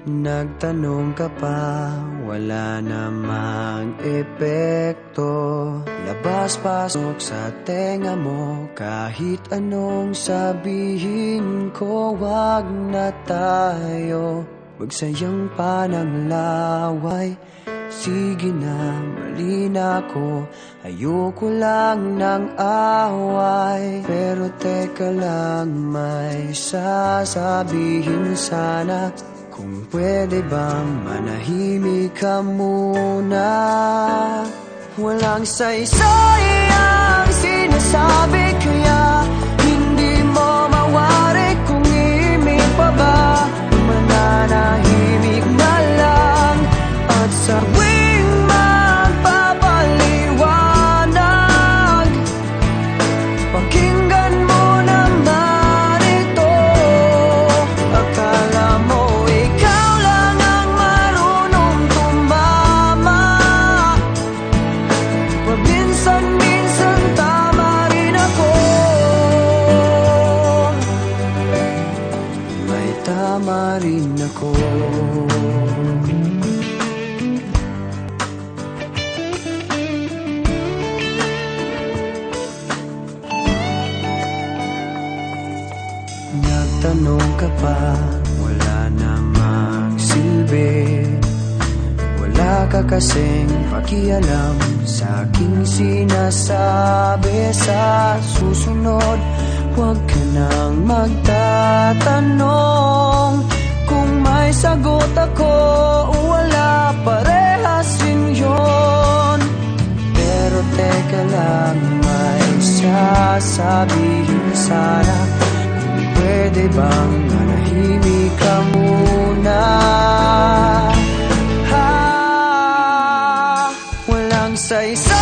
Nagtanong ka pa, wala namang epekto. Labas-pasok sa tenga mo, kahit anong sabihin ko, wag na tayo magsayang pa ng laway. Sige na, mali na ako, ayoko lang ng away. Pero teka lang, may sasabihin sana. Kung pwede bang manahimik ka muna? Walang saysay ang sinasabi, kaya hindi mo mawari kung imig pa ba. Mananahimik na lang at sa tuwing magpapaliwanag, pakinggan mo naman ito. Akala mo ikaw lang ang marunong tumama, paminsan-minsan tama rin ako. May tama rin ako. Nagtanong ka pa, wala namang silbi. Wala ka kasing pakialam sa aking sinasabi. Sa susunod, huwag ka nang magtatanong. Kung may sagot ako, wala, parehas rin yun. Pero teka lang, may sasabihin sana. Pwede bang manahimik ka muna? Walang saysay